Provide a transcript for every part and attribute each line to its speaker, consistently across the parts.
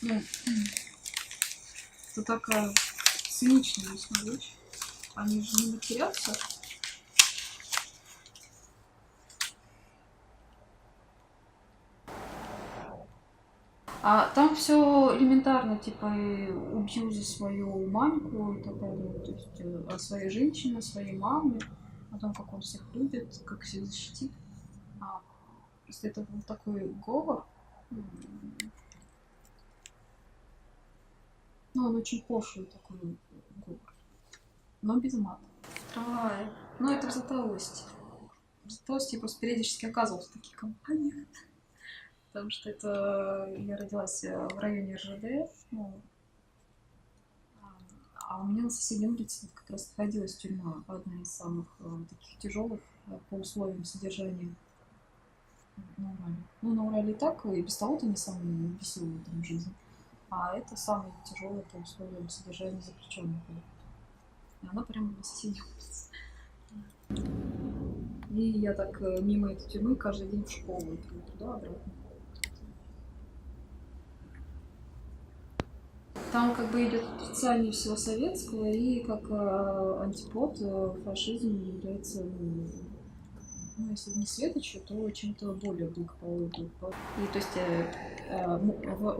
Speaker 1: Ну, это такая циничная вещь. Они же не матерятся. А там все элементарно, типа, и убью за свою мамку и так далее. То есть о своей женщине, о своей маме, о том, как он всех любит, как всех защитит. А, просто это был такой говор. Ну, он очень пошлый такой говор. Но без мата. Вторая. Ну, это в Златоусте. В Златоусте я просто периодически оказывалась в таких компаниях. Потому что это я родилась в районе РЖД, ну, а у меня на соседней улице как раз находилась тюрьма, одна из самых таких тяжелых по условиям содержания на Урале. Ну, на Урале и так, и без того-то не самые веселые там жизни. А это самое тяжелое по условиям содержания заключенных. И она прямо на соседней улице. И я так мимо этой тюрьмы каждый день в школу иду туда-обратно. Там как бы идет отрицание всего советского, и как антипод фашизм является, ну, если не светочью, то чем-то более благополучным. И то есть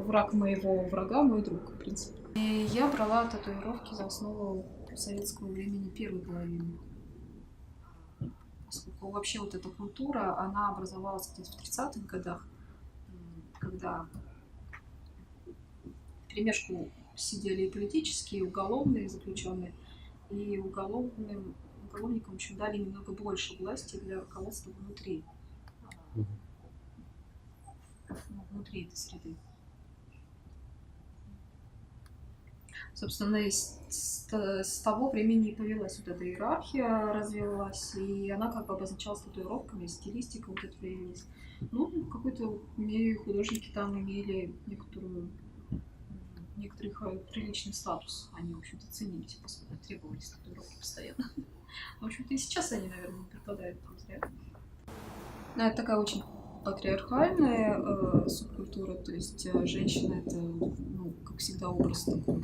Speaker 1: враг моего врага мой друг, в принципе. И я брала татуировки за основу советского времени первой половины. Поскольку вообще вот эта культура, она образовалась где-то в 30-х годах, когда в перемешку сидели и политические, и уголовные заключенные, и уголовникам, в общем, дали немного больше власти для руководства внутри, внутри этой среды. Собственно, с того времени и повелась вот эта иерархия, развилась, и она как бы обозначалась татуировками, стилистика вот эта появилась. Ну, в какой-то мере художники там имели некоторый приличный статус. Они, в общем-то, ценились, поскольку требовались татуировки постоянно. В общем-то, и сейчас они, наверное, не пропадают зря. Но это такая очень патриархальная субкультура, то есть женщина это, ну, как всегда, образ такой,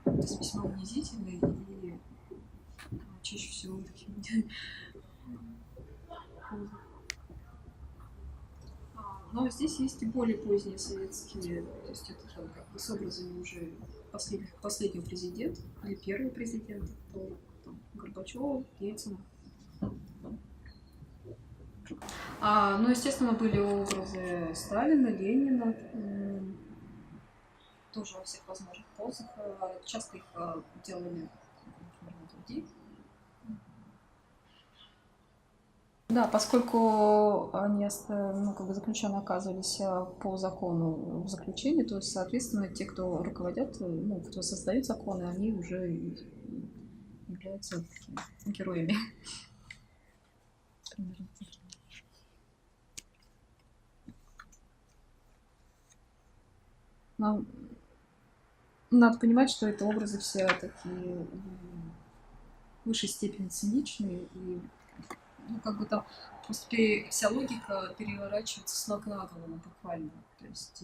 Speaker 1: то есть весьма унизительный и чаще всего таким. Но здесь есть и более поздние советские, то есть это как бы с образами уже последнего президента или первого президента, Горбачева, Ельцина. Ну, естественно, были образы Сталина, Ленина, тоже во всех возможных позах. Часто их делали людей. Да, поскольку они, ну, как бы заключенные оказывались по закону в заключении, то есть, соответственно, те, кто руководят, ну, кто создают законы, они уже являются такими героями. Но надо понимать, что это образы все такие в высшей степени циничные, и, ну, как бы там просто вся логика переворачивается с ног на голову буквально. То есть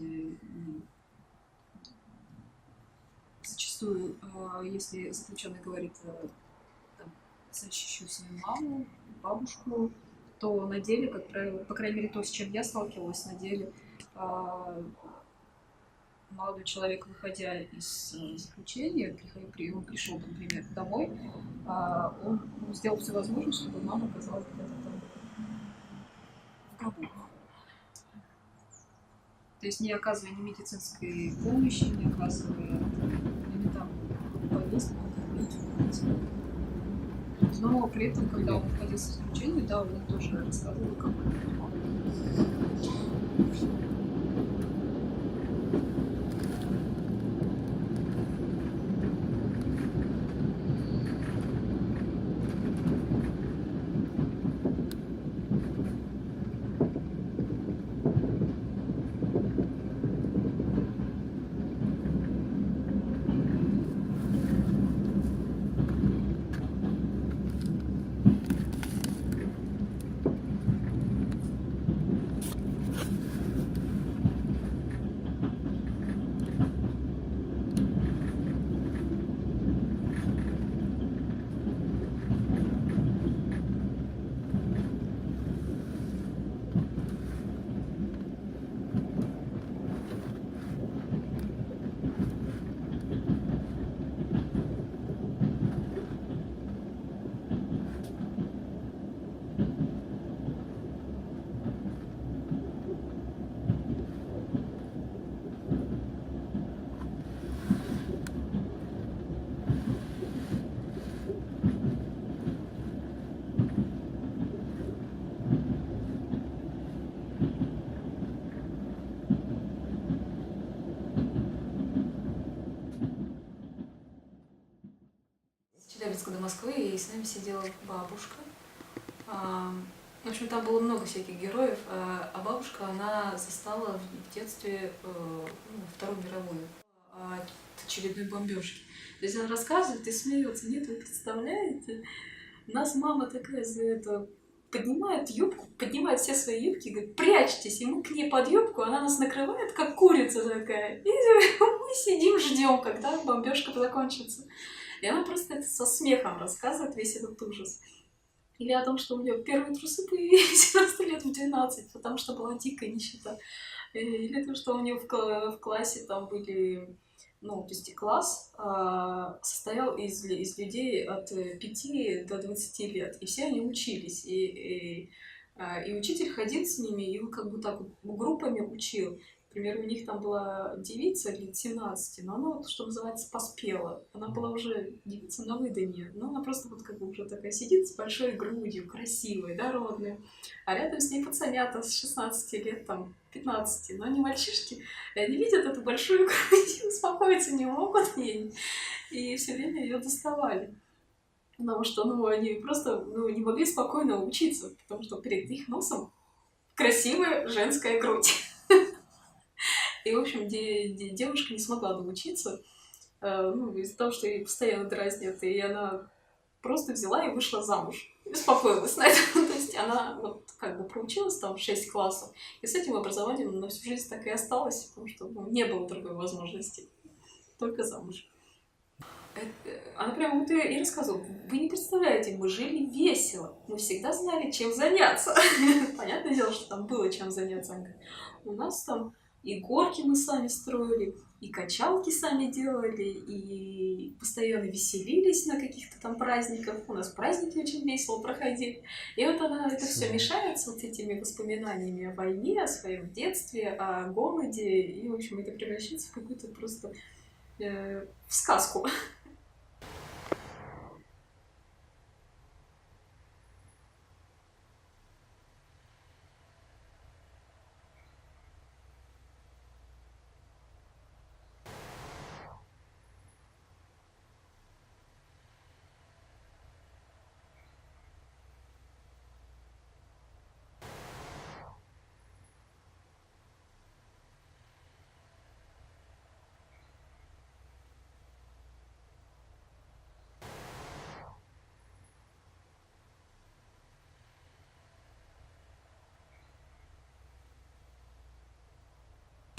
Speaker 1: зачастую, если заключенный говорит, там, защищу свою маму, бабушку, то на деле, как правило, по крайней мере, то, с чем я сталкивалась на деле, молодой человек, выходя из заключения, он пришел, например, домой, он сделал все возможное, чтобы мама оказалась где-то там в гробу. То есть не оказывая ни медицинской помощи, не оказывая элементарную повестку, кормить. Но при этом, когда он выходил из заключения, да, он тоже рассказывал, как он принимал.
Speaker 2: до Москвы, и с нами сидела бабушка. В общем, там было много всяких героев, а бабушка, она застала в детстве Вторую мировую от очередной бомбежки. То есть она рассказывает и смеется. Нет, вы представляете? У нас мама такая за это поднимает юбку, поднимает все свои юбки и говорит, прячьтесь, и мы к ней под юбку, она нас накрывает, как курица такая. И мы сидим, ждем, когда бомбежка закончится. И она просто это со смехом рассказывает, весь этот ужас. Или о том, что у нее первые трусы появились просто лет в 12, потому что была дикая нищета. Или то, что у нее в классе там были... Ну, то есть класс состоял из людей от 5 до 20 лет, и все они учились. И учитель ходил с ними, и он как бы так вот группами учил. Например, у них там была девица лет 17, но она, вот, что называется, поспела. Она была уже девица на выданье, но она просто вот как бы уже такая сидит с большой грудью, красивой, дородной. А рядом с ней пацанята с 16 лет, там, 15, но они мальчишки, и они видят эту большую грудь, успокоиться не могут, и все время ее доставали. Потому что, они просто, не могли спокойно учиться, потому что перед их носом красивая женская грудь. И, в общем, девушка не смогла доучиться, из-за того, что ей постоянно дразнят, и она просто взяла и вышла замуж. И успокоилась на этом. То есть она вот как бы проучилась там 6 классов, и с этим образованием на всю жизнь так и осталась, потому что не было другой возможности. Только замуж. Она прям вот и рассказывала, вы не представляете, мы жили весело, мы всегда знали, чем заняться. Понятное дело, что там было чем заняться. У нас там и горки мы сами строили, и качалки сами делали, и постоянно веселились на каких-то там праздниках. У нас праздники очень весело проходили. И вот она это все мешается вот этими воспоминаниями о войне, о своем детстве, о голоде. И, в общем, это превращается в какую-то просто в сказку.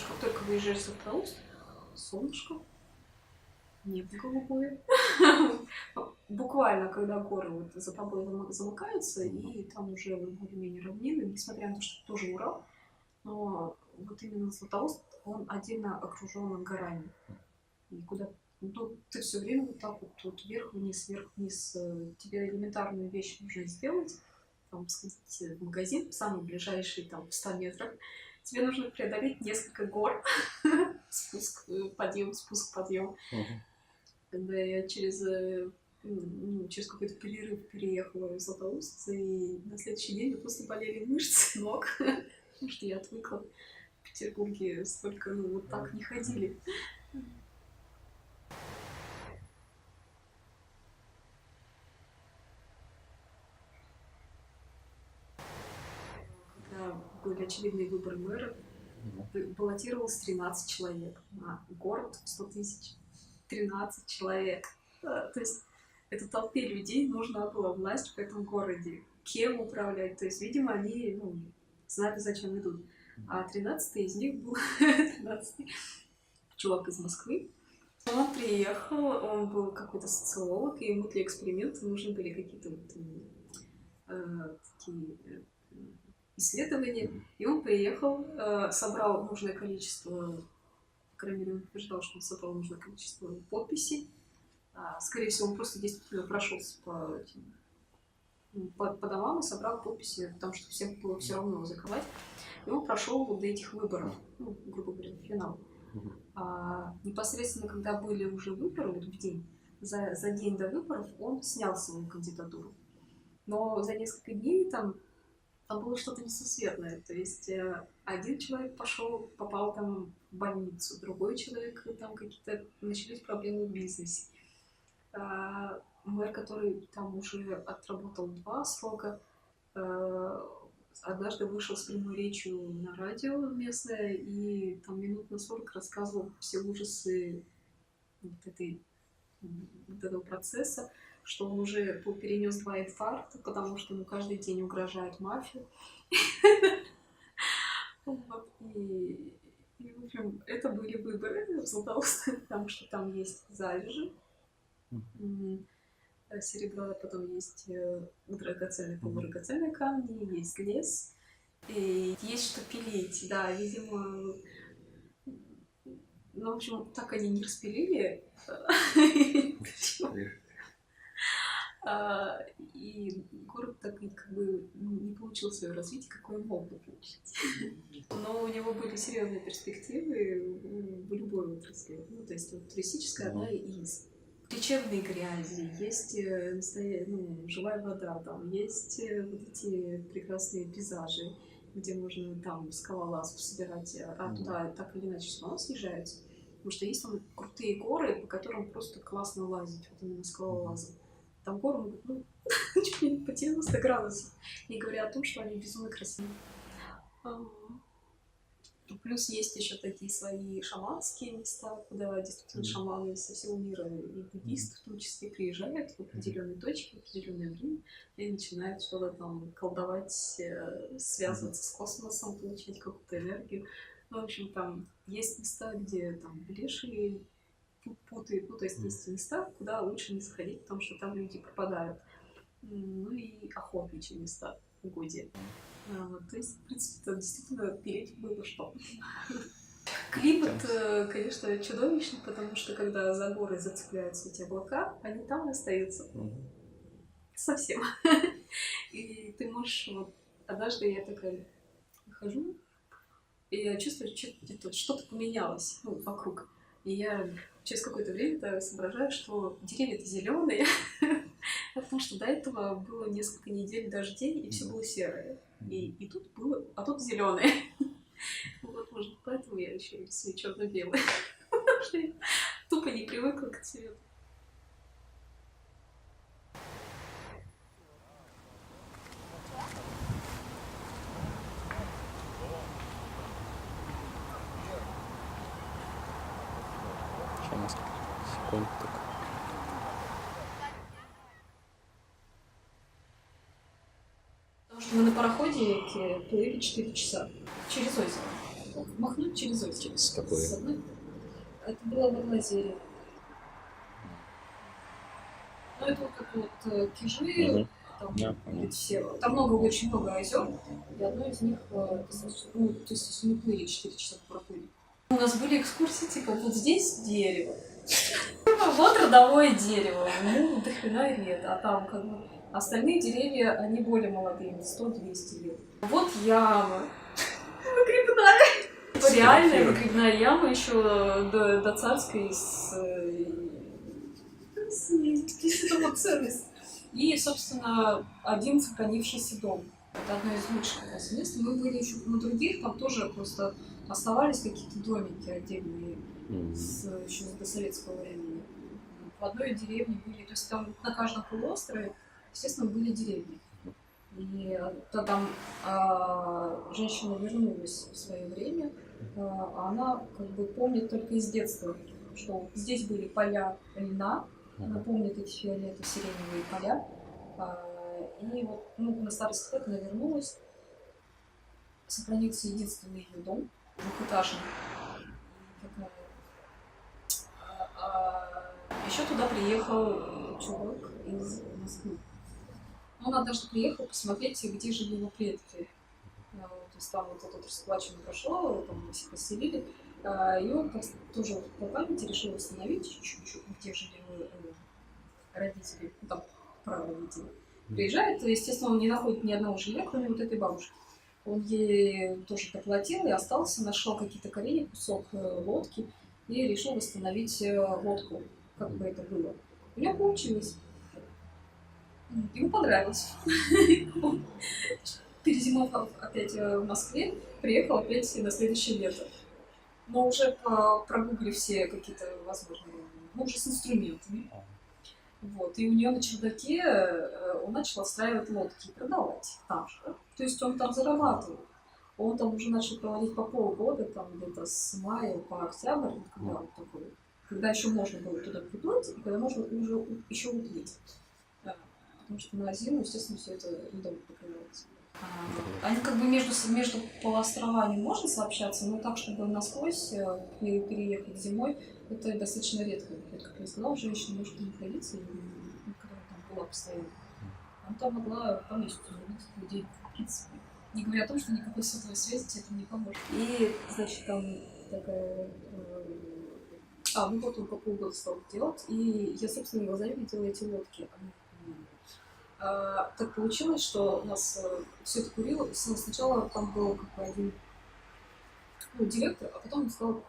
Speaker 2: Как только выезжаешь в Златоуст, солнышко, небо голубое. Буквально, когда горы вот за тобой замыкаются, и там уже более-менее равнины, несмотря на то, что тоже Урал, но вот именно Златоуст, он отдельно окружен горами. И куда ты все время вот так вот вверх-вниз, вверх-вниз. Тебе элементарную вещь нужно сделать, там, сходить в магазин, самый ближайший, там, в 100 метрах. Тебе нужно преодолеть несколько гор. Спуск, подъем, спуск, подъем. Когда я через какой-то перерыв переехала в Златоуст, и на следующий день просто болели мышцы ног, потому что я отвыкла. В Петербурге столько, вот так не ходили. Когда были очевидные выборы мэра, баллотировалось 13 человек на город 100 тысяч. 13 человек. То есть этой толпе людей нужна была власть в этом городе. Кем управлять? То есть, видимо, они знали, зачем идут. А 13-й из них был 13-й чувак из Москвы. Он приехал, он был какой-то социолог, и ему для эксперимента нужны были какие-то такие исследования. И он приехал, собрал нужное количество, по крайней мере, он утверждал, что он собрал нужное количество подписей. Скорее всего, он просто действительно прошелся по домам и собрал подписи, потому что всем было все равно закрывать. И он прошел вот до этих выборов, грубо говоря, финал. Непосредственно, когда были уже выборы, вот в день, за день до выборов, он снял свою кандидатуру. Но за несколько дней там было что-то несусветное. То есть один человек попал там в больницу, другой человек, там какие-то начались проблемы в бизнесе.
Speaker 1: мэр, который там уже отработал 2 срока, однажды вышел с прямой речью на радио местное и там минут на 40 рассказывал все ужасы вот вот этого процесса, что он уже перенес 2 инфаркта, потому что ему каждый день угрожает мафия. Вот, в общем, это были выборы в Златоуст, потому что там есть залежи серебра, потом есть драгоценные, полудрагоценные камни, есть лес, и есть что пилить, да, видимо. Ну, в общем, так они не распилили. И город так и как бы не получил свое развитие, какое мог бы получить. Но у него были серьезные перспективы в любой отрасли. Ну, то есть вот, туристическая одна из. Лечебные грязи, есть живая вода, там есть вот эти прекрасные пейзажи, где можно там скалолазов собирать, а туда так или иначе все равно съезжаются. Потому что есть там крутые горы, по которым просто классно лазить, вот именно скалолазы. Там горы могут, чуть ли не по 90 градусов. И говорят о том, что они безумно красивые. Плюс есть еще такие свои шаманские места, куда действительно шаманы со всего мира и буддисты в том числе приезжают в определенные точки, в определенное время и начинают что-то там колдовать, связываться с космосом, получать какую-то энергию. Ну, в общем, там есть места, где там лешие путают, то есть есть места, куда лучше не сходить, потому что там люди пропадают. Ну и охотничьи места в угодье. То есть, в принципе, там действительно пилить было что. Климат, конечно, чудовищный, потому что когда за горы зацепляются эти облака, они там и остаются. Совсем. И ты можешь... Вот, однажды я такая хожу, и я чувствую, что-то поменялось вокруг. И я через какое-то время соображаю, что деревья-то зеленые, потому что до этого было несколько недель дождей, и все было серое. И тут было, а тут зеленое. Вот, может, поэтому я еще рисую черно-белое. Потому что я тупо не привыкла к цвету.
Speaker 3: Еще несколько секунд так.
Speaker 1: Потому что мы на пароходе плыли 4 часа. Через озеро. Махнуть через озеро.
Speaker 3: С какой?
Speaker 1: Это было в Лазере. Ну, это вот как вот Кижи, там, все. Там очень много озер, и одно из них, то есть если мы плыли 4 часа по пароходе. У нас были экскурсии, типа, вот здесь дерево, вот родовое дерево, до хрена лет, а там как бы остальные деревья, они более молодые, 100-200 лет. Вот яма. Выгребная. Реальная выгребная яма еще до царской с ценность. И, собственно, один сохранившийся дом. Это одно из лучших мест. Мы были еще на других, там тоже просто оставались какие-то домики отдельные еще с досоветского времени. В одной деревне были, то есть там на каждом полуострове, естественно, были деревни. И там женщина вернулась в свое время, а она как бы помнит только из детства, что здесь были поля льна, она помнит эти фиолетово-сиреневые поля. И вот на старости лет она вернулась, сохранился единственный ее дом, двухэтажный. Еще туда приехал чувак из Москвы. Он однажды приехал посмотреть, где жили его предки. То есть там вот это расплачено прошло, там мы все поселили. И он тоже по памяти решил восстановить, где жили его родители, ну там прародители. Приезжает, естественно, он не находит ни одного жилья, кроме вот этой бабушки. Он ей тоже доплатил и остался, нашел какие-то коренья, кусок лодки и решил восстановить лодку, как бы это было. У него получилось. Ему понравилось. Перезимовал опять в Москве, приехал опять на следующее лето. Но уже прогуглив все какие-то возможные, уже с инструментами. Вот. И у нее на чердаке он начал отстраивать лодки и продавать их там же. То есть он там зарабатывал. Он там уже начал проводить по полгода, там где-то с мая по октябрь, вот когда вот такой, когда еще можно было туда приплыть, и когда можно уже еще уплыть. Да. Потому что на зиму, естественно, все это льдом покрывалось. Они как бы между полуостровами можно сообщаться, но так, чтобы насквозь переехать зимой, это достаточно редко. Как я сказала, женщина может находиться, когда там была постоянно. Она там могла по месяцу увидеть людей, в принципе. Не говоря о том, что никакой сотовой связи тебе это не поможет. И, значит, там такая... ну вот он по полгода стал делать, и я, собственно, глазами видела эти лодки. Так получилось, что у нас все это курило. Сначала там был как бы один директор, а потом он стал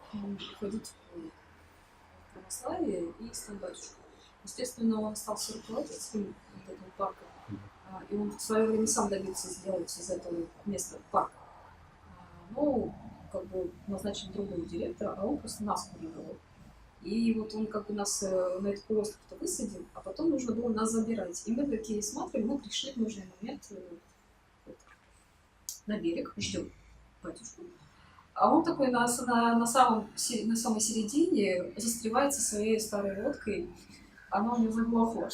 Speaker 1: уходить в православие и стал батюшкой. Естественно, он остался руководителем этого парка. И он в свое время сам добился сделать из этого места парк. Ну, как бы назначили другого директора, а он просто нас курировал. И вот он как бы нас на этот полуостров-то высадил, а потом нужно было нас забирать. И мы такие смотрим, мы пришли в нужный момент на берег, ждем батюшку. А он такой на самой середине застревает со своей старой лодкой. Она у него заглохла.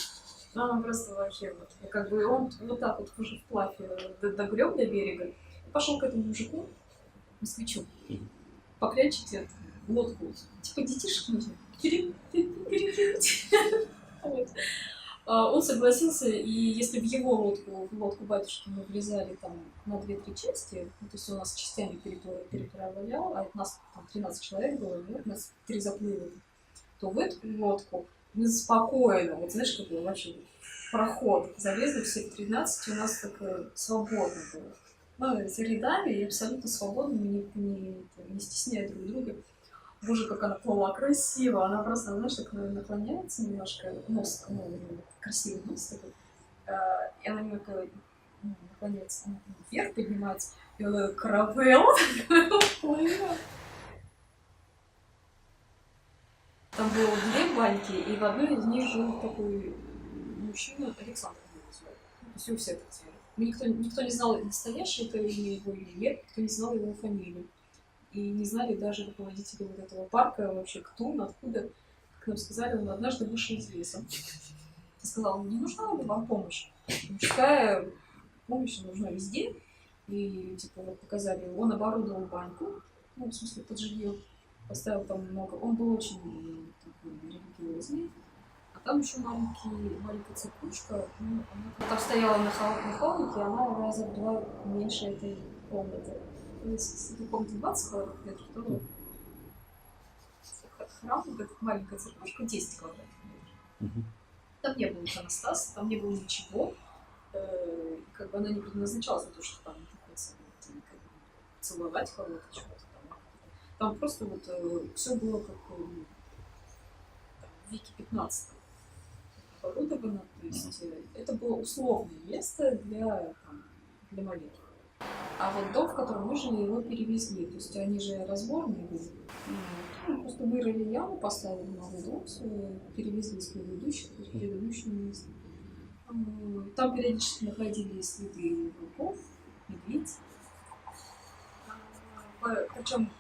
Speaker 1: Она просто вообще вот. И как бы он вот так вот уже вплавь догреб до берега и пошел к этому мужику, москвичу, поклянчить лодку. Типа детишки нужно. Он согласился, и если в его лодку, в лодку батюшки мы влезали там на 2-3 части, то есть он нас частями переправлял, а у нас там 13 человек было, у нас 3 заплыва, то в эту лодку мы спокойно, вот знаешь, как было вообще проход, залезли все 13, и у нас такое свободно было. Мы с рядами и абсолютно свободно, не стесняя друг друга. Боже, как она плыла красиво, она просто, знаешь, так наклоняется немножко, нос, красивый нос такой, и она немного наклоняется вверх, поднимается, и она каравелла плывет. Там было 2 баньки, и в одной из них жил такой мужчина, Александр его звали. То есть его все так звали. Никто не знал, настоящее это имя его или нет, никто не знал его фамилию. И не знали даже руководители вот этого парка вообще, кто он, откуда. Как нам сказали, он однажды вышел из леса. И сказал, не нужна ли вам помощь? Мужская помощь нужна везде. И типа вот показали, он оборудовал баньку, ну, в смысле, под жилье, поставил там много. Он был очень такой религиозный. А там еще маленькая церквушка, ну, она там стояла на холмике, она раза в 2 меньше этой комнаты. То есть, это комната 20 квадратных метров, то храм, вот эта маленькая церквушка, 10 квадратных метров. Там не было иконостаса, там не было ничего. Как бы она не предназначалась на то, что там находится, целовать кого-то, чего-то там. Там просто вот все было как в веке 15 оборудовано. То есть это было условное место для молитв. А вот дом, в котором мы жили, его перевезли. То есть они же разборные были. Просто вырыли яму, поставили новый дом, перевезли с предыдущего места. Там периодически находили следы волков, медведей. Причем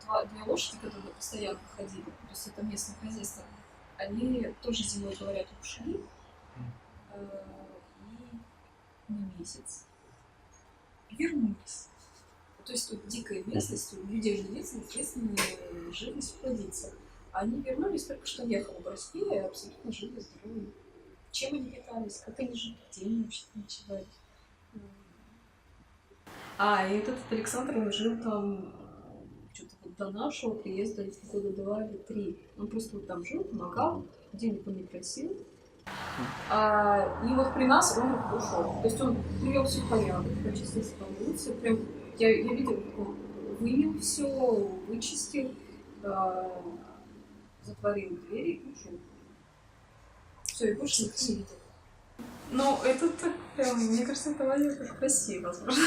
Speaker 1: 2 лошади, которые постоянно ходили, то есть это местное хозяйство, они тоже зимой, говорят, ушли и на месяц. Вернулись. То есть тут дикая местность, у людей же нет, соответственно, живность плодится. Они вернулись, только что ехали в Россию, и абсолютно жили здоровыми. Чем они питались, как они жили, где они вообще ночевали. И этот Александр, он жил там что-то вот до нашего приезда, 2 или 3 года. Он просто вот там жил, помогал, денег он не просил. И вот при нас он ушел. То есть он привел все в порядок, почистился по улице. Прям я видела, как он вымел все, вычистил, затворил двери и ушел. Все, и больше никто не видел. Ну, это так прям, мне кажется, это как в России, возможно.